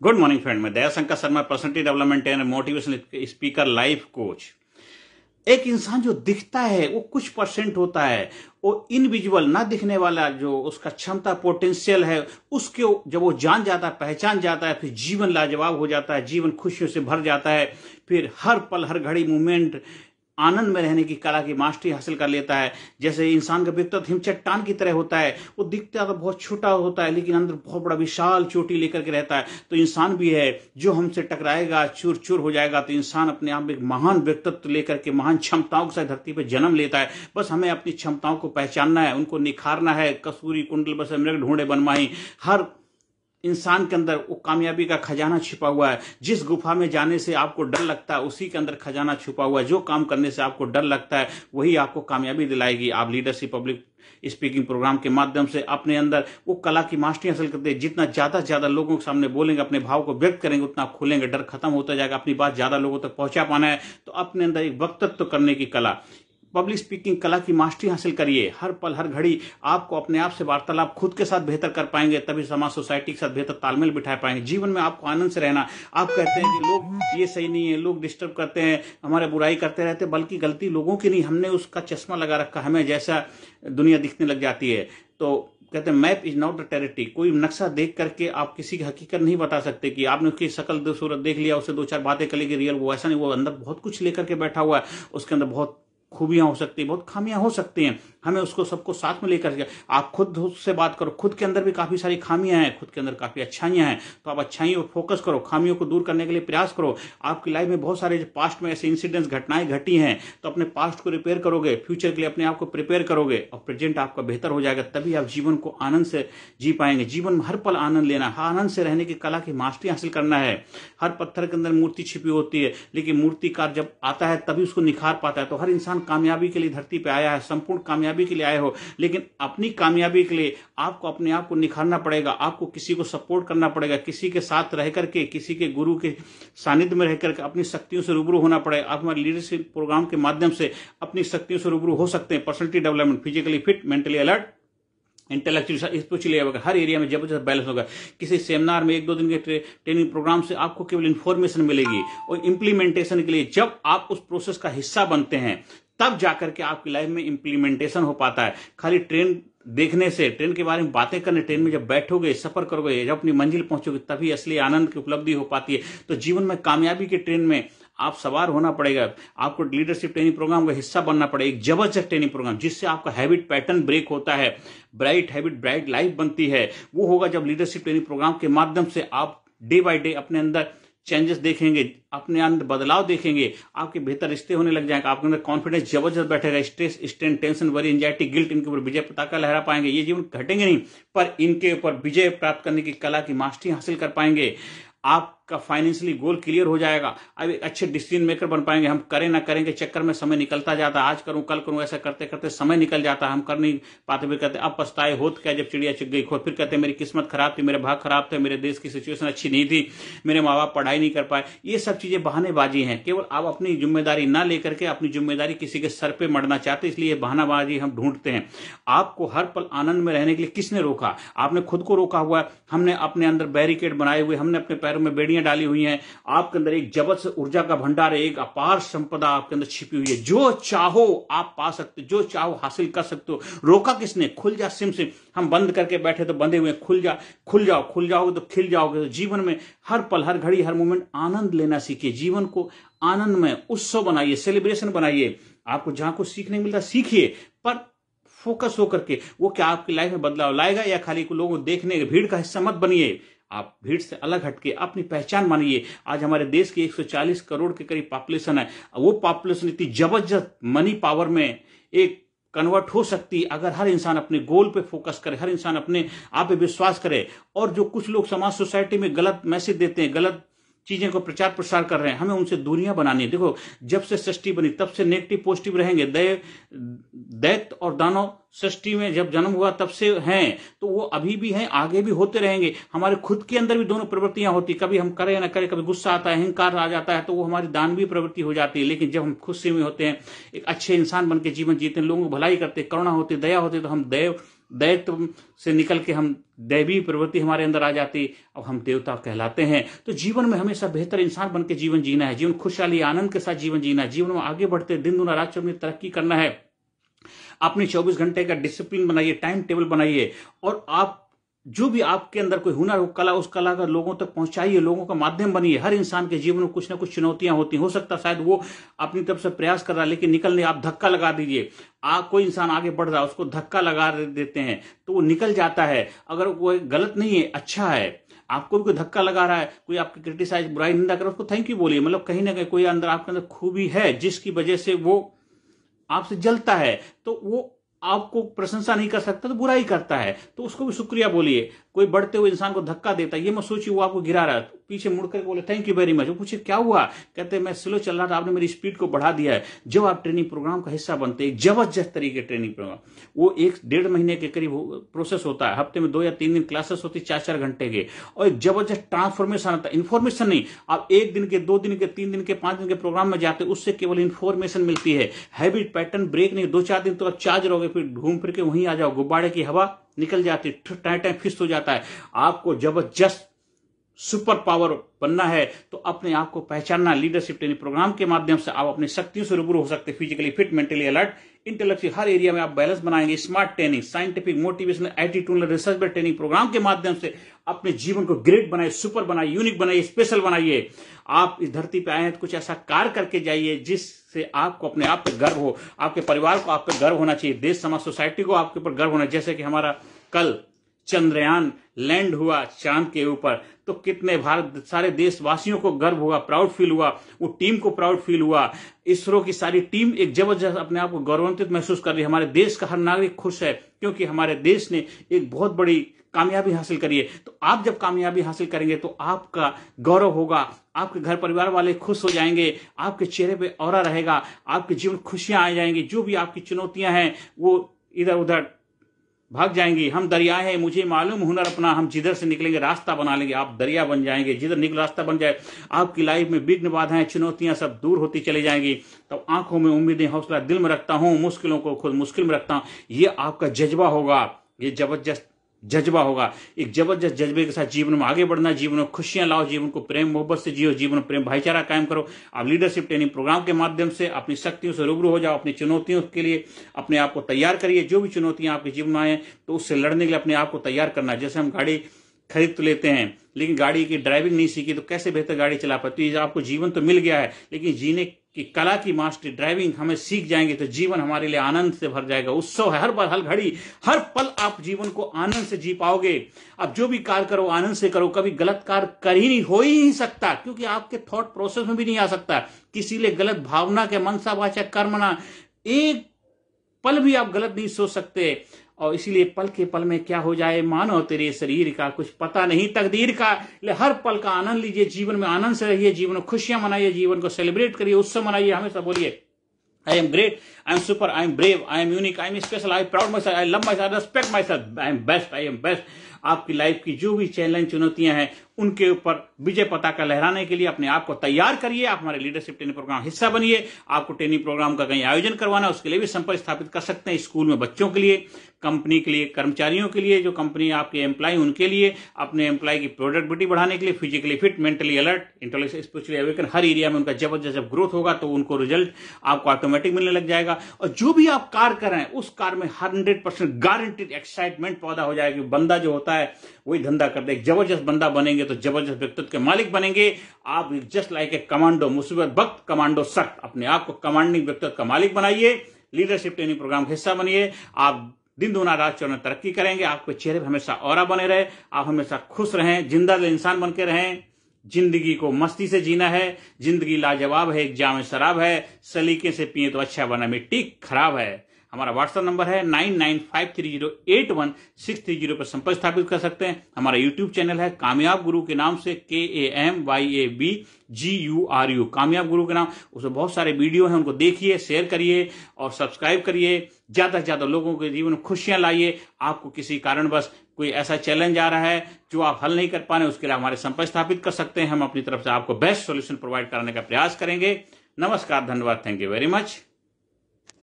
Good morning friend. मैं Dayashankar Sharma, personality development and motivational speaker, life coach. एक इंसान जो दिखता है वो कुछ परसेंट होता है, वो इनविजिबल ना दिखने वाला जो उसका क्षमता पोटेंशियल है, उसके जब वो जान जाता है, पहचान जाता है, फिर जीवन लाजवाब हो जाता है, जीवन खुशियों से भर जाता है। फिर हर पल हर घड़ी मूवमेंट आनंद में रहने की कला की मास्टरी हासिल कर लेता है। जैसे इंसान का व्यक्तित्व हिम चट्टान की तरह होता है, वो दिखता तो बहुत छोटा होता है लेकिन अंदर बहुत बड़ा विशाल चोटी लेकर के रहता है। तो इंसान भी है, जो हमसे टकराएगा चूर चूर हो जाएगा। तो इंसान अपने आप में एक महान व्यक्तित्व लेकर के महान क्षमताओं के साथ धरती पर जन्म लेता है। बस हमें अपनी क्षमताओं को पहचानना है, उनको निखारना है। कसूरी कुंडल बस मृग ढूंढे बनमाही। हर इंसान के अंदर वो कामयाबी का खजाना छिपा हुआ है। जिस गुफा में जाने से आपको डर लगता है, उसी के अंदर खजाना छुपा हुआ है। जो काम करने से आपको डर लगता है, वही आपको कामयाबी दिलाएगी। आप लीडरशिप पब्लिक स्पीकिंग प्रोग्राम के माध्यम से अपने अंदर वो कला की मास्टरी हासिल करते हैं। जितना ज्यादा से ज्यादा लोगों के सामने बोलेंगे, अपने भाव को व्यक्त करेंगे, उतना खुलेंगे, डर खत्म होता जाएगा। अपनी बात ज्यादा लोगों तक पहुंचा पाना है तो अपने अंदर एक वक्तत्व करने की कला, पब्लिक स्पीकिंग कला की मास्टरी हासिल करिए। हर पल हर घड़ी आपको अपने आप से वार्तालाप खुद के साथ बेहतर कर पाएंगे, तभी समाज सोसाइटी के साथ बेहतर तालमेल बिठा पाएंगे। जीवन में आपको आनंद से रहना। आप कहते हैं कि लोग ये सही नहीं है, लोग डिस्टर्ब करते हैं, हमारे बुराई करते रहते हैं, बल्कि गलती लोगों की नहीं, हमने उसका चश्मा लगा रखा, हमें जैसा दुनिया दिखने लग जाती है। तो कहते हैं map is not a territory. कोई नक्शा देख करके आप किसी की हकीकत नहीं बता सकते कि आपने उसकी शकल सूरत देख लिया, उससे दो चार बातें कर ली कि रियल वो ऐसा नहीं। वो अंदर बहुत कुछ लेकर के बैठा हुआ है, उसके अंदर बहुत खूबियां हो सकती है, बहुत खामियां हो सकती हैं। हमें उसको सबको साथ में लेकर के आप खुद से बात करो। खुद के अंदर भी काफी सारी खामियां हैं, खुद के अंदर काफी अच्छाइयां हैं, तो आप अच्छाइयों पर फोकस करो, खामियों को दूर करने के लिए प्रयास करो। आपकी लाइफ में बहुत सारे पास्ट में ऐसे इंसिडेंट्स घटनाएं घटी हैं, तो अपने पास्ट को रिपेयर करोगे, फ्यूचर के लिए अपने आप को प्रिपेयर करोगे और प्रेजेंट आपका बेहतर हो जाएगा। तभी आप जीवन को आनंद से जी पाएंगे। जीवन में हर पल आनंद लेना, आनंद से रहने की कला की मास्टरी हासिल करना है। हर पत्थर के अंदर मूर्ति छिपी होती है, लेकिन मूर्तिकार जब आता है तभी उसको निखार पाता है। तो हर इंसान कामयाबी के लिए धरती पे आया है, संपूर्ण कामयाबी के लिए आए हो, लेकिन अपनी कामयाबी के लिए आपको अपने आप को निखारना पड़ेगा। आपको किसी को सपोर्ट करना पड़ेगा, किसी के साथ रह करके, किसी के गुरु के सानिध्य में रह करके अपनी शक्तियों से रूबरू होना पड़ेगा। आप हमारे लीडरशिप प्रोग्राम के माध्यम से अपनी शक्तियों से रूबरू हो सकते हैं। Personality development, physically fit, mentally alert, intellectual, spiritually हर एरिया में जबरदस्त बैलेंस होगा। किसी सेमिनार में 1-2 दिन के ट्रेनिंग प्रोग्राम से आपको केवल इंफॉर्मेशन मिलेगी, और इंप्लीमेंटेशन के लिए जब आप उस प्रोसेस का हिस्सा बनते हैं तब जाकर के आपकी लाइफ में इंप्लीमेंटेशन हो पाता है। खाली ट्रेन देखने से, ट्रेन के बारे में बातें करने, ट्रेन में जब बैठोगे, सफर करोगे, जब अपनी मंजिल पहुंचोगे, तभी असली आनंद की उपलब्धि हो पाती है। तो जीवन में कामयाबी के ट्रेन में आप सवार होना पड़ेगा। आपको लीडरशिप ट्रेनिंग प्रोग्राम का हिस्सा बनना पड़ेगा, एक जबरदस्त ट्रेनिंग प्रोग्राम जिससे आपका हैबिट पैटर्न ब्रेक होता है, ब्राइट हैबिट ब्राइट लाइफ बनती है। वो होगा जब लीडरशिप ट्रेनिंग प्रोग्राम के माध्यम से आप डे बाय डे अपने अंदर चेंजेस देखेंगे, अपने अंदर बदलाव देखेंगे, आपके बेहतर रिश्ते होने लग जाएंगे, आपके अंदर कॉन्फिडेंस जबरदस्त बैठेगा। Stress, strain, tension, worry, anxiety, guilt, इनके ऊपर विजय पताका लहरा पाएंगे। ये जीवन घटेंगे नहीं, पर इनके ऊपर विजय प्राप्त करने की कला की मास्टरी हासिल कर पाएंगे। आपका फाइनेंशियली गोल क्लियर हो जाएगा। अब एक अच्छे डिसीजन मेकर बन पाएंगे। हम करें ना करें के चक्कर में समय निकलता जाता है, आज करूं कल करूं ऐसा करते करते समय निकल जाता है, हम कर नहीं पाते। फिर कहते अब पछताए होत क्या जब चिड़िया चुग गई खोत। फिर कहते मेरी किस्मत खराब थी, मेरे भाग खराब थे, मेरे देश की सिचुएशन अच्छी नहीं थी, मेरे माँ बाप पढ़ाई नहीं कर पाए। ये सब चीजें बहानेबाजी हैं। केवल आप अपनी जिम्मेदारी ना लेकर के अपनी जिम्मेदारी किसी के सर पे मढ़ना चाहते, इसलिए बहानाबाजी हम ढूंढते हैं। आपको हर पल आनंद में रहने के लिए किसने रोका? आपने खुद को रोका हुआ है। हमने अपने अंदर बैरिकेड बनाए हुए, हमने अपने पैरों में बेड़ियां डाली हुई हैं। आपके अंदर एक जबरदस्त ऊर्जा का भंडार है, एक अपार संपदा आपके अंदर छिपी हुई है। जो चाहो आप पा सकते, जो चाहो हासिल कर सकते हो। रोका किसने? खुल जा सिम सिम। हम बंद करके बैठे तो बंधे हुए, खुल जा, खुल जाओ, खुल जाओगे तो खिल जाओगे। तो जीवन में हर पल हर घड़ी हर मोमेंट आनंद लेना सीखिए। जीवन को आनंद में उत्सव बनाइए, सेलिब्रेशन बनाइए। आपको जहां कुछ सीखने मिलता सीखिए, पर फोकस होकर के। वो क्या आपकी लाइफ में बदलाव लाएगा या खाली को लोगों देखने भीड़ का हिस्सा मत बनिए। आप भीड़ से अलग हटके अपनी पहचान मानिए। आज हमारे देश की 140 करोड़ के करीब पॉपुलेशन है। वो पॉपुलेशन इतनी जबरदस्त मनी पावर में एक कन्वर्ट हो सकती है अगर हर इंसान अपने गोल पे फोकस करे, हर इंसान अपने आप पे विश्वास करे। और जो कुछ लोग समाज सोसाइटी में गलत मैसेज देते हैं, गलत चीजें को प्रचार प्रसार कर रहे हैं, हमें उनसे दूरियां बनानी है। देखो, जब से सृष्टि बनी तब से नेगेटिव पॉजिटिव रहेंगे। दैत्य और दानव सृष्टि में जब जन्म हुआ तब से हैं, तो वो अभी भी हैं, आगे भी होते रहेंगे। हमारे खुद के अंदर भी दोनों प्रवृत्तियां होती, कभी हम करें ना करें, कभी गुस्सा आता है, अहंकार आ जाता है, तो वो हमारी दानवीय प्रवृत्ति हो जाती है। लेकिन जब हम खुशी में होते हैं, एक अच्छे इंसान बन के जीवन जीते हैं, लोगों को भलाई करते, करुणा होती, दया होती, तो हम दैत्य से निकल के हम दैवी प्रवृत्ति हमारे अंदर आ जाती, अब हम देवता कहलाते हैं। तो जीवन में हमेशा बेहतर इंसान बन के जीवन जीना है, जीवन खुशहाली आनंद के साथ जीवन जीना है, जीवन में आगे बढ़ते दिन दुना रात चौगुनी तरक्की करना है। अपनी 24 घंटे का डिसिप्लिन बनाइए, टाइम टेबल बनाइए, और आप जो भी आपके अंदर कोई हुनर हो, कला, उस कला का लोगों तक पहुंचाइए, लोगों का माध्यम बनिए। हर इंसान के जीवन में कुछ ना कुछ चुनौतियां होती हैं, हो सकता है शायद वो अपनी तरफ से प्रयास कर रहा है लेकिन निकल नहीं, आप धक्का लगा दीजिए। कोई इंसान आगे बढ़ रहा है, उसको धक्का लगा देते हैं तो वो निकल जाता है। अगर वो गलत नहीं है, अच्छा है, आपको भी कोई धक्का लगा रहा है, कोई आपकी क्रिटिसाइज बुराई निंदा करे, उसको थैंक यू बोलिए। मतलब कहीं ना कहीं कोई अंदर आपके अंदर खूबी है जिसकी वजह से वो आपसे जलता है, तो वो आपको प्रशंसा नहीं कर सकता तो बुराई करता है, तो उसको भी शुक्रिया बोलिए। कोई बढ़ते हुए इंसान को धक्का देता है, ये मत सोचिए वो आपको गिरा रहा है, पीछे मुड़कर बोले थैंक यू वेरी मच। वो पूछे क्या हुआ, कहते मैं स्लो चल रहा था, आपने मेरी स्पीड को बढ़ा दिया है। जब आप ट्रेनिंग प्रोग्राम का हिस्सा बनते हैं, जबरदस्त तरीके ट्रेनिंग प्रोग्राम, वो 1-1.5 महीने के करीब प्रोसेस होता है, हफ्ते में 2 या 3 दिन क्लासेस होती है 4-4 घंटे के, और एक जबरदस्त ट्रांसफॉर्मेशन आता है। इन्फॉर्मेशन नहीं, आप 1 दिन के, 2 दिन के, 3 दिन के, 5 दिन के प्रोग्राम में जाते हैं, उससे केवल इन्फॉर्मेशन मिलती है। हैबिट पैटर्न ब्रेक नहीं, 2-4 दिन तो आप चार्ज रहोगे, फिर घूम फिर के वहीं आ जाओ, गुब्बारे की हवा निकल जाती, टाइम फिक्स हो जाता है। आपको जबरदस्त सुपर पावर बनना है तो अपने आप को पहचानना। लीडरशिप ट्रेनिंग प्रोग्राम के माध्यम से आप अपनी शक्तियों से रूबरू हो सकते हैं। Physically fit, mentally alert, intellectual, हर एरिया में आप बैलेंस बनाएंगे। Smart training, scientific, motivational, attitudinal, research based training program के माध्यम से अपने जीवन को ग्रेट बनाइए, सुपर बनाइए, यूनिक बनाइए, स्पेशल बनाइए। आप इस धरती पे आए हैं तो कुछ ऐसा कार्य करके जाइए जिससे आपको अपने आप पे गर्व हो, आपके परिवार को आप पे गर्व होना चाहिए, देश समाज सोसाइटी को आपके ऊपर गर्व होना। जैसे कि हमारा कल चंद्रयान लैंड हुआ चांद के ऊपर, तो कितने भारत सारे देशवासियों को गर्व हुआ, प्राउड फील हुआ, वो टीम को प्राउड फील हुआ। इसरो की सारी टीम एक जबरदस्त अपने आप को गौरवान्वित महसूस कर रही है। हमारे देश का हर नागरिक खुश है क्योंकि हमारे देश ने एक बहुत बड़ी कामयाबी हासिल करी है। तो आप जब कामयाबी हासिल करेंगे तो आपका गौरव होगा, आपके घर परिवार वाले खुश हो जाएंगे, आपके चेहरे पे ऑरा रहेगा, आपके जीवन खुशियां आ जाएंगी। जो भी आपकी चुनौतियां हैं वो इधर उधर भाग जाएंगी। हम दरिया है, मुझे मालूम हुनर अपना, हम जिधर से निकलेंगे रास्ता बना लेंगे। आप दरिया बन जाएंगे, जिधर निकल रास्ता बन जाए। आपकी लाइफ में विघ्न बाधाएं, चुनौतियां सब दूर होती चली जाएंगी। तब आंखों में उम्मीदें, हौसला दिल में रखता हूं, मुश्किलों को खुद मुश्किल में रखता हूं। ये आपका जज्बा होगा, ये जबरदस्त जज्बा होगा। एक जबरदस्त जज्बे के साथ जीवन में आगे बढ़ना, जीवन में खुशियां लाओ, जीवन को प्रेम मोहब्बत से जियो, जीवन में प्रेम भाईचारा कायम करो। आप लीडरशिप ट्रेनिंग प्रोग्राम के माध्यम से अपनी शक्तियों से रूबरू हो जाओ, अपनी चुनौतियों के लिए अपने आप को तैयार करिए। जो भी चुनौतियां आपके जीवन में आए तो उससे लड़ने के लिए अपने आप को तैयार करना। जैसे हम गाड़ी खरीद तो लेते हैं लेकिन गाड़ी की ड्राइविंग नहीं सीखी तो कैसे बेहतर गाड़ी चला पाती। आपको जीवन तो मिल गया है लेकिन जीने की कला की मास्टरी, ड्राइविंग हमें सीख जाएंगे तो जीवन हमारे लिए आनंद से भर जाएगा। उत्सव है, हर पल हर घड़ी हर पल आप जीवन को आनंद से जी पाओगे। आप जो भी कार्य करो आनंद से करो, कभी गलत कार्य कर ही नहीं, हो ही नहीं सकता क्योंकि आपके थॉट प्रोसेस में भी नहीं आ सकता। किसी लिए गलत भावना के मनसा वाचा कर्मणा, एक पल भी आप गलत नहीं सोच सकते। और इसीलिए पल के पल में क्या हो जाए मानो तेरे शरीर का, कुछ पता नहीं तकदीर का। हर पल का आनंद लीजिए, जीवन में आनंद से रहिए, जीवन में खुशियां मनाइए, जीवन को सेलिब्रेट करिए, उत्सव मनाइए। हमेशा बोलिए I am great, I am super, I am brave, I am unique, I am special, I am proud myself, I love myself, I respect myself, I am best, I am best। आपकी life की जो भी challenge चुनौतियां हैं उनके ऊपर विजय पताका लहराने के लिए अपने आप को तैयार करिए। आप हमारे लीडरशिप ट्रेनिंग प्रोग्राम हिस्सा बनिए। आपको ट्रेनिंग प्रोग्राम का कहीं आयोजन करवाना उसके लिए भी संपर्क स्थापित कर सकते हैं। स्कूल में बच्चों के लिए, कंपनी के लिए, कर्मचारियों के लिए, जो कंपनी आपके एम्प्लॉय उनके लिए, अपने एम्प्लॉय की प्रोडक्टिविटी बढ़ाने के लिए, physically fit, mentally alert, intellectually spiritually awaken, हर एरिया में उनका जबरदस्त जब ग्रोथ होगा तो उनको रिजल्ट आपको ऑटोमेटिक मिलने लग जाएगा। और जो भी आप कार्य कर रहे हैं उस कार्य में 100% गारंटीड एक्साइटमेंट पैदा हो जाएगी। बंदा जो होता है वही धंधा करते हैं। जबरदस्त बंदा बनेंगे तो जबरदस्त व्यक्तित्व के मालिक बनेंगे। आप जस्ट लाइक ए कमांडो, मुसीबत वक्त कमांडो सख्त, अपने आप को कमांडिंग व्यक्तित्व का मालिक बनाइए। लीडरशिप ट्रेनिंग प्रोग्राम का हिस्सा बनिए। आप दिन दूना रात चौना तरक्की करेंगे। आपके चेहरे पर हमेशा ऑरा बने रहे, आप हमेशा खुश रहें, जिंदा दिल इंसान बन के रहें। जिंदगी को मस्ती से जीना है, जिंदगी लाजवाब है, एक जाम शराब है, सलीके से पिए तो अच्छा बना मिट्टी खराब है। हमारा व्हाट्सएप नंबर है 9953081630 पर संपर्क स्थापित कर सकते हैं। हमारा यूट्यूब चैनल है कामयाब गुरु के नाम से, KAMYABGURU, कामयाब गुरु के नाम। उसमें बहुत सारे वीडियो हैं, उनको देखिए, शेयर करिए और सब्सक्राइब करिए। ज्यादा से ज्यादा लोगों के जीवन में खुशियां लाइए। आपको किसी कारणवश कोई ऐसा चैलेंज आ रहा है जो आप हल नहीं कर पा रहे, उसके लिए हमारे संपर्क स्थापित कर सकते हैं। हम अपनी तरफ से आपको बेस्ट सॉल्यूशन प्रोवाइड कराने का प्रयास करेंगे। नमस्कार, धन्यवाद, थैंक यू वेरी मच।